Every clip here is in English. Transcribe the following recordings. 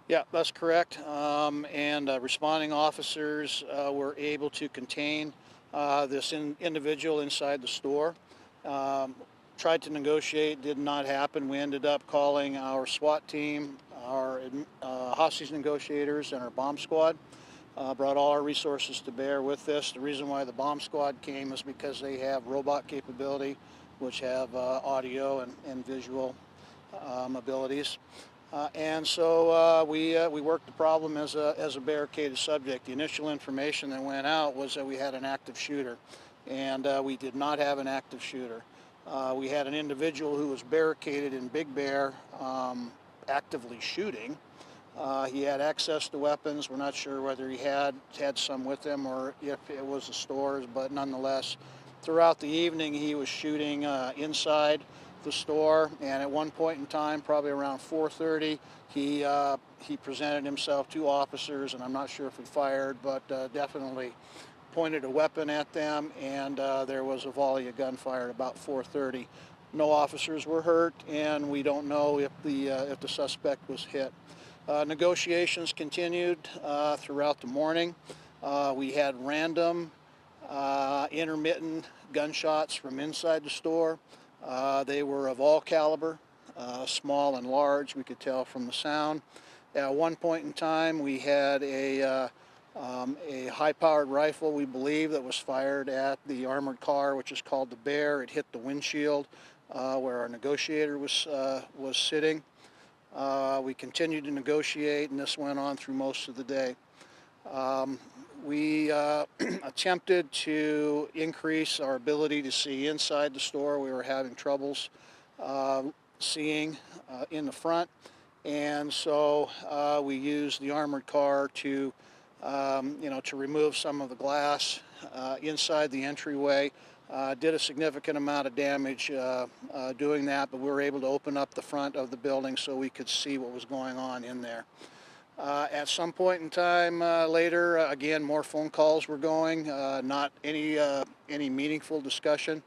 Yeah, that's correct. And responding officers were able to contain this individual inside the store. Um, Tried to negotiate, did not happen. We ended up calling our SWAT team, our hostage negotiators, and our bomb squad. Brought all our resources to bear with this. The reason why the bomb squad came is because they have robot capability, which have audio and visual abilities. We worked the problem as a barricaded subject. The initial information that went out was that we had an active shooter, and we did not have an active shooter. We had an individual who was barricaded in Big Bear, actively shooting. He had access to weapons. We're not sure whether he had some with him or if it was the stores, but nonetheless, throughout the evening he was shooting inside the store. And at one point in time, probably around 4:30, he presented himself to officers, and I'm not sure if he fired, but definitely pointed a weapon at them, and there was a volley of gunfire at about 4:30. No officers were hurt, and we don't know if the suspect was hit. Negotiations continued throughout the morning. We had random, intermittent gunshots from inside the store. They were of all caliber, small and large. We could tell from the sound. At one point in time, we had a high-powered rifle, we believe, that was fired at the armored car, which is called the Bear. It hit the windshield where our negotiator was sitting. We continued to negotiate, and this went on through most of the day. We attempted to increase our ability to see inside the store. We were having troubles seeing in the front, and so we used the armored car to, to remove some of the glass inside the entryway. Did a significant amount of damage doing that, but we were able to open up the front of the building so we could see what was going on in there. At some point in time later, again, more phone calls were going, not any meaningful discussion.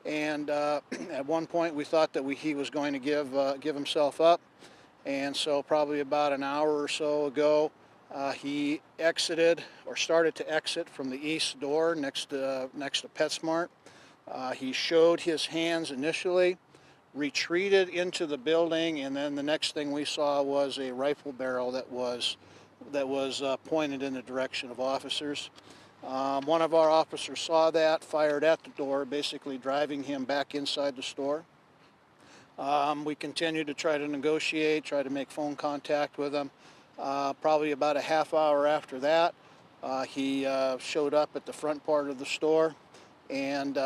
And at one point, we thought that he was going to give himself up. And so, probably about an hour or so ago, he exited or started to exit from the east door next to PetSmart. He showed his hands initially, retreated into the building, and then the next thing we saw was a rifle barrel that was pointed in the direction of officers. One of our officers saw that, fired at the door, basically driving him back inside the store. We continued to try to negotiate, try to make phone contact with him. Probably about a half hour after that, he showed up at the front part of the store, and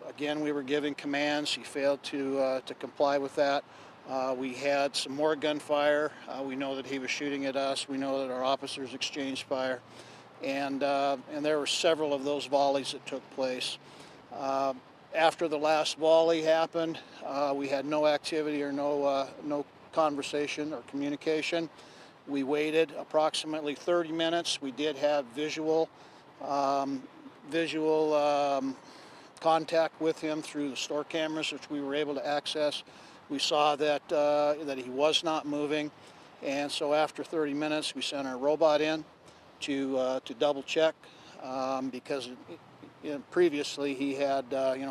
again, we were giving commands. He failed to comply with that. We had some more gunfire. We know that he was shooting at us. We know that our officers exchanged fire, and there were several of those volleys that took place. After the last volley happened, we had no activity or no conversation or communication. We waited approximately 30 minutes. We did have visual contact with him through the store cameras, which we were able to access. We saw that he was not moving, and so after 30 minutes, we sent our robot in to double check because previously he had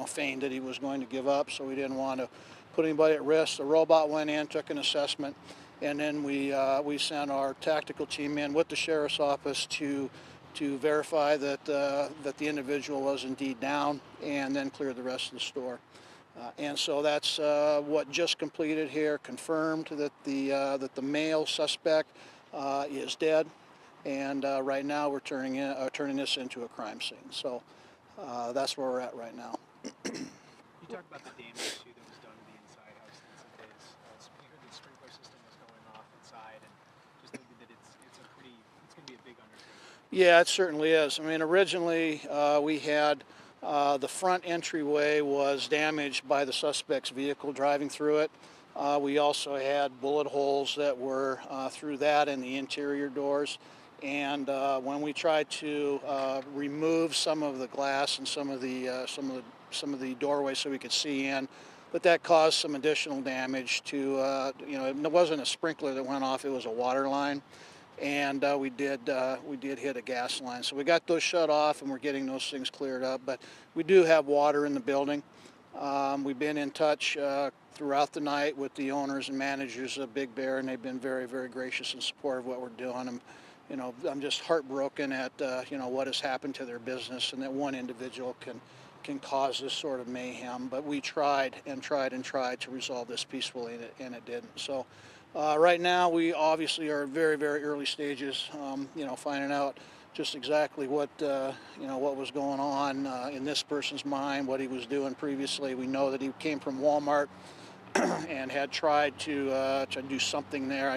feigned that he was going to give up, so we didn't want to put anybody at risk. The robot went in, took an assessment, and then we sent our tactical team in with the sheriff's office to verify that the individual was indeed down, and then clear the rest of the store. And so that's what just completed here, confirmed that the male suspect is dead, and right now we're turning this into a crime scene. So that's where we're at right now. You talked about the damage too that was done to the inside, how extensive it is. We heard the sprinkler system was going off inside, and just thinking that it's going to be a big undertaking. Yeah, it certainly is. I mean, originally we had the front entryway was damaged by the suspect's vehicle driving through it. We also had bullet holes that were through that and the interior doors. And when we tried to remove some of the glass and some of the doorways so we could see in, but that caused some additional damage to, it wasn't a sprinkler that went off, it was a water line. And we did hit a gas line. So we got those shut off and we're getting those things cleared up. But we do have water in the building. We've been in touch throughout the night with the owners and managers of Big Bear, and they've been very, very gracious and supportive of what we're doing. I'm just heartbroken at what has happened to their business, and that one individual can cause this sort of mayhem. But we tried and tried and tried to resolve this peacefully, and it didn't. So right now we obviously are at very, very early stages, finding out just exactly what was going on in this person's mind, what he was doing previously. We know that he came from Walmart and had tried to do something there.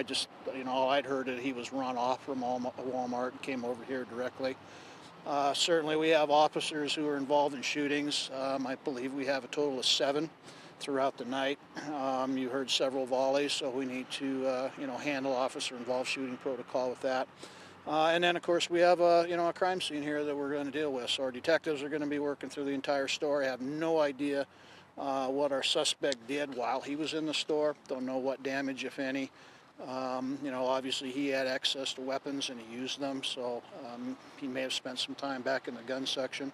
All I'd heard that he was run off from Walmart and came over here directly. Certainly we have officers who are involved in shootings. I believe we have a total of 7 throughout the night. You heard several volleys, so we need to handle officer-involved shooting protocol with that. And then, of course, we have a crime scene here that we're going to deal with. So our detectives are going to be working through the entire store. I have no idea what our suspect did while he was in the store. Don't know what damage, if any. Obviously he had access to weapons and he used them, so he may have spent some time back in the gun section.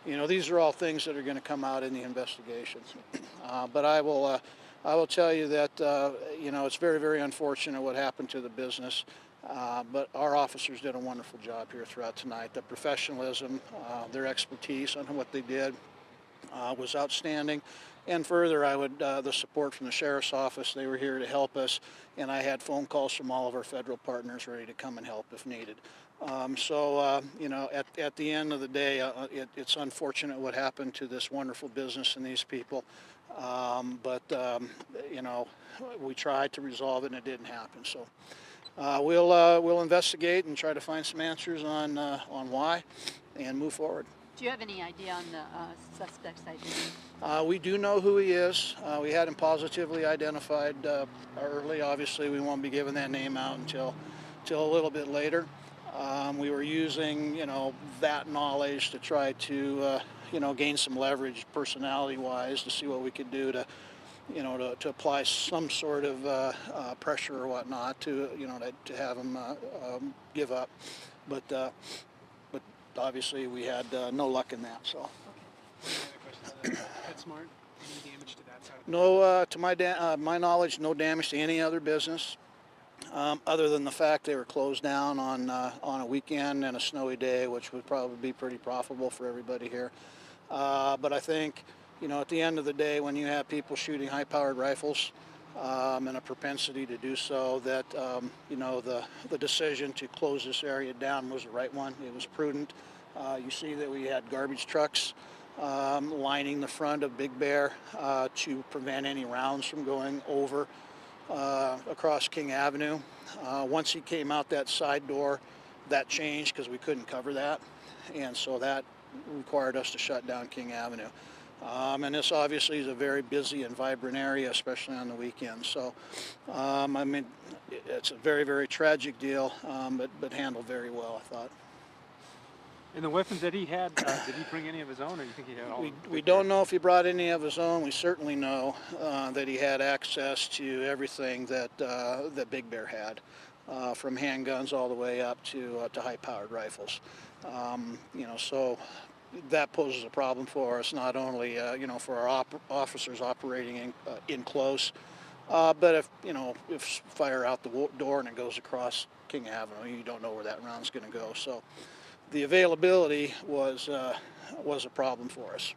These are all things that are going to come out in the investigation. But I will tell you that it's very, very unfortunate what happened to the business. But our officers did a wonderful job here throughout tonight. The professionalism, their expertise on what they did was outstanding. And further, the support from the sheriff's office. They were here to help us, and I had phone calls from all of our federal partners ready to come and help if needed. At the end of the day, it's unfortunate what happened to this wonderful business and these people. We tried to resolve it and it didn't happen. So we'll investigate and try to find some answers on why and move forward. Do you have any idea on the suspect's identity? We do know who he is. We had him positively identified early. Obviously, we won't be giving that name out until a little bit later. We were using, that knowledge to try to, gain some leverage personality-wise to see what we could do to apply some sort of pressure or whatnot to have him give up. But obviously we had no luck in that. So. Okay. PetSmart, any damage to that side? No, to my knowledge, no damage to any other business, other than the fact they were closed down on a weekend and a snowy day, which would probably be pretty profitable for everybody here. But I think, at the end of the day, when you have people shooting high-powered rifles and a propensity to do so, that the decision to close this area down was the right one. It was prudent. You see that we had garbage trucks lining the front of Big Bear to prevent any rounds from going over across King Avenue. Once he came out that side door, that changed because we couldn't cover that, and so that required us to shut down King Avenue. And this obviously is a very busy and vibrant area, especially on the weekends. So, it's a very, very tragic deal, but handled very well, I thought. And the weapons that he had, did he bring any of his own, or do you think he had all? We don't know if he brought any of his own. We certainly know that he had access to everything that Big Bear had, from handguns all the way up to high-powered rifles. So that poses a problem for us, not only for our officers operating in close, but if fire out the door and it goes across King Avenue, you don't know where that round's going to go. So the availability was a problem for us.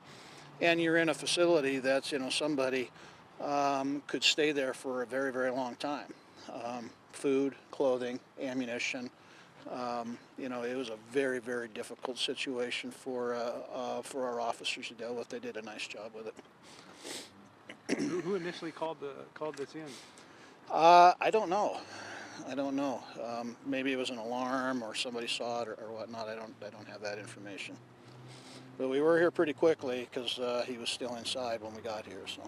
And you're in a facility that's somebody could stay there for a very, very long time. Food, clothing, ammunition. It was a very, very difficult situation for our officers to deal with. They did a nice job with it. Who initially called this in? I don't know. Maybe it was an alarm or somebody saw it or whatnot. I don't have that information. But we were here pretty quickly because he was still inside when we got here. So.